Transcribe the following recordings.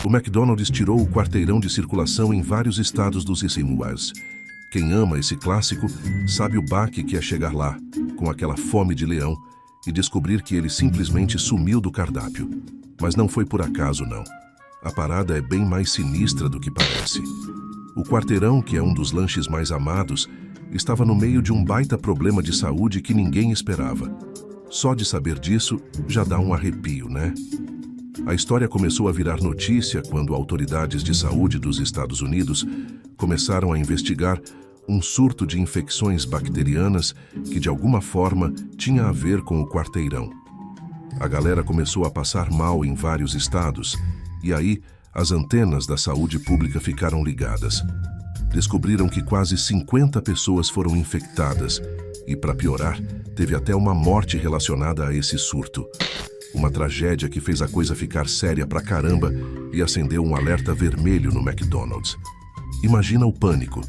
O McDonald's tirou o quarteirão de circulação em vários estados dos Estados. Quem ama esse clássico sabe o baque que é chegar lá, com aquela fome de leão, e descobrir que ele simplesmente sumiu do cardápio. Mas não foi por acaso, não. A parada é bem mais sinistra do que parece. O quarteirão, que é um dos lanches mais amados, estava no meio de um baita problema de saúde que ninguém esperava. Só de saber disso já dá um arrepio, né? A história começou a virar notícia quando autoridades de saúde dos Estados Unidos começaram a investigar um surto de infecções bacterianas que, de alguma forma, tinha a ver com o quarteirão. A galera começou a passar mal em vários estados, e aí as antenas da saúde pública ficaram ligadas. Descobriram que quase 50 pessoas foram infectadas e, para piorar, teve até uma morte relacionada a esse surto. Uma tragédia que fez a coisa ficar séria pra caramba e acendeu um alerta vermelho no McDonald's. Imagina o pânico.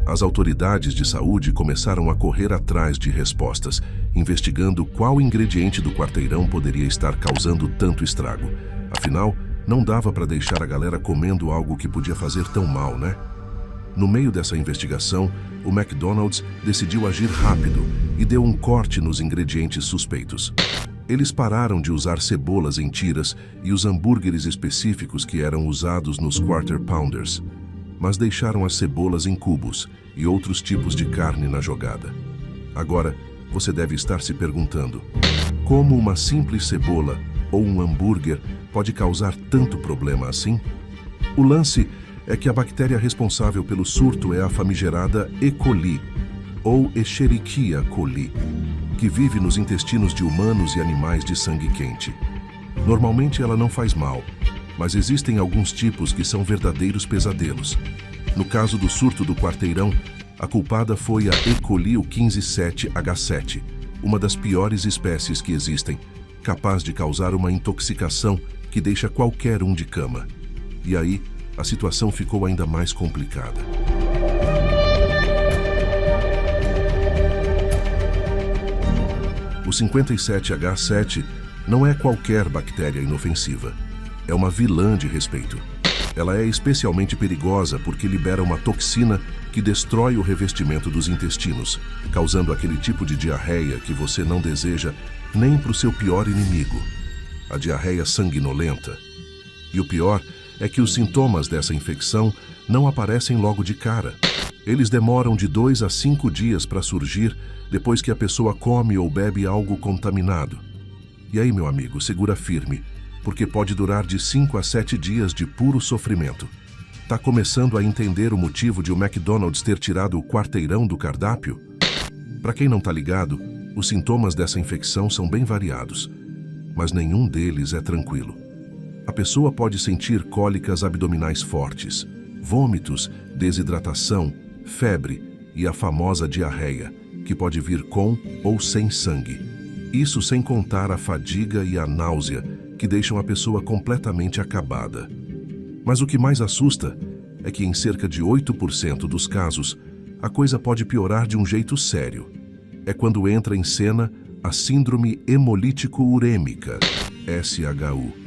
As autoridades de saúde começaram a correr atrás de respostas, investigando qual ingrediente do quarteirão poderia estar causando tanto estrago. Afinal, não dava para deixar a galera comendo algo que podia fazer tão mal, né? No meio dessa investigação, o McDonald's decidiu agir rápido e deu um corte nos ingredientes suspeitos. Eles pararam de usar cebolas em tiras e os hambúrgueres específicos que eram usados nos Quarter Pounders, mas deixaram as cebolas em cubos e outros tipos de carne na jogada. Agora, você deve estar se perguntando: como uma simples cebola ou um hambúrguer pode causar tanto problema assim? O lance é que a bactéria responsável pelo surto é a famigerada E. coli, ou Escherichia coli, que vive nos intestinos de humanos e animais de sangue quente. Normalmente ela não faz mal, mas existem alguns tipos que são verdadeiros pesadelos. No caso do surto do quarteirão, a culpada foi a E. coli 157H7, uma das piores espécies que existem, capaz de causar uma intoxicação que deixa qualquer um de cama. E aí, a situação ficou ainda mais complicada. O 57H7 não é qualquer bactéria inofensiva. É uma vilã de respeito. Ela é especialmente perigosa porque libera uma toxina que destrói o revestimento dos intestinos, causando aquele tipo de diarreia que você não deseja nem para o seu pior inimigo, a diarreia sanguinolenta. E o pior é que os sintomas dessa infecção não aparecem logo de cara. Eles demoram de 2 a 5 dias para surgir depois que a pessoa come ou bebe algo contaminado. E aí, meu amigo, segura firme, porque pode durar de 5 a 7 dias de puro sofrimento. Tá começando a entender o motivo de o McDonald's ter tirado o quarteirão do cardápio? Para quem não tá ligado, os sintomas dessa infecção são bem variados, mas nenhum deles é tranquilo. A pessoa pode sentir cólicas abdominais fortes, vômitos, desidratação, febre e a famosa diarreia, que pode vir com ou sem sangue. Isso sem contar a fadiga e a náusea, que deixam a pessoa completamente acabada. Mas o que mais assusta é que em cerca de 8% dos casos, a coisa pode piorar de um jeito sério. É quando entra em cena a síndrome hemolítico-urêmica, SHU.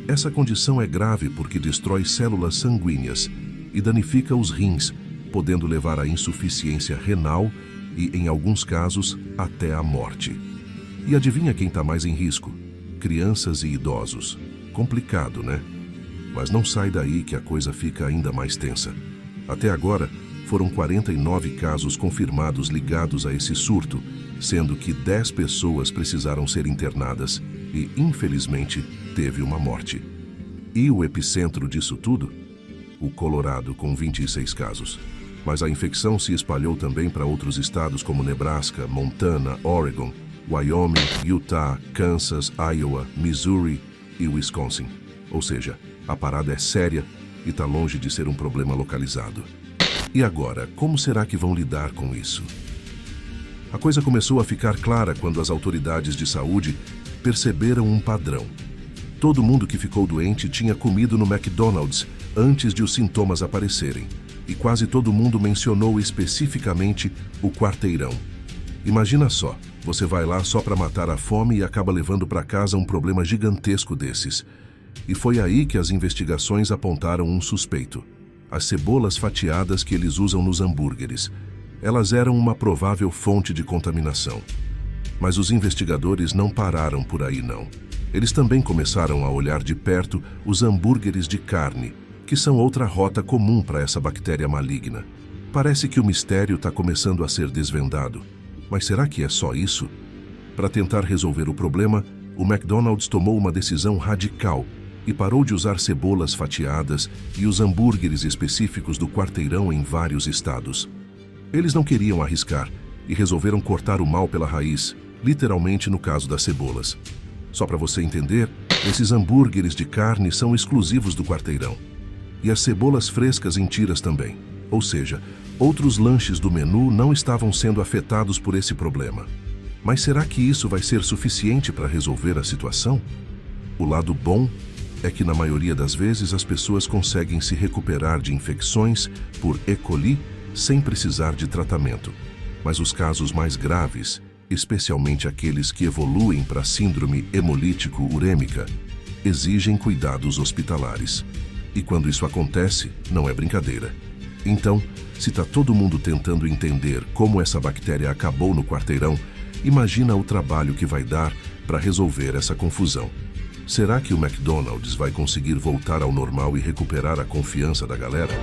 Essa condição é grave porque destrói células sanguíneas e danifica os rins, podendo levar à insuficiência renal e, em alguns casos, até à morte. E adivinha quem está mais em risco? Crianças e idosos. Complicado, né? Mas não sai daí que a coisa fica ainda mais tensa. Até agora, foram 49 casos confirmados ligados a esse surto, sendo que 10 pessoas precisaram ser internadas e, infelizmente, teve uma morte. E o epicentro disso tudo? O Colorado, com 26 casos. Mas a infecção se espalhou também para outros estados como Nebraska, Montana, Oregon, Wyoming, Utah, Kansas, Iowa, Missouri e Wisconsin. Ou seja, a parada é séria e está longe de ser um problema localizado. E agora, como será que vão lidar com isso? A coisa começou a ficar clara quando as autoridades de saúde perceberam um padrão. Todo mundo que ficou doente tinha comido no McDonald's antes de os sintomas aparecerem, e quase todo mundo mencionou especificamente o quarteirão. Imagina só, você vai lá só para matar a fome e acaba levando para casa um problema gigantesco desses. E foi aí que as investigações apontaram um suspeito: as cebolas fatiadas que eles usam nos hambúrgueres. Elas eram uma provável fonte de contaminação. Mas os investigadores não pararam por aí, não. Eles também começaram a olhar de perto os hambúrgueres de carne, que são outra rota comum para essa bactéria maligna. Parece que o mistério está começando a ser desvendado. Mas será que é só isso? Para tentar resolver o problema, o McDonald's tomou uma decisão radical e parou de usar cebolas fatiadas e os hambúrgueres específicos do quarteirão em vários estados. Eles não queriam arriscar e resolveram cortar o mal pela raiz, literalmente no caso das cebolas. Só para você entender, esses hambúrgueres de carne são exclusivos do quarteirão. E as cebolas frescas em tiras também. Ou seja, outros lanches do menu não estavam sendo afetados por esse problema. Mas será que isso vai ser suficiente para resolver a situação? O lado bom é que na maioria das vezes as pessoas conseguem se recuperar de infecções por E. coli sem precisar de tratamento. Mas os casos mais graves, especialmente aqueles que evoluem para síndrome hemolítico-urêmica, exigem cuidados hospitalares. E quando isso acontece, não é brincadeira. Então, se está todo mundo tentando entender como essa bactéria acabou no quarteirão, imagina o trabalho que vai dar para resolver essa confusão. Será que o McDonald's vai conseguir voltar ao normal e recuperar a confiança da galera?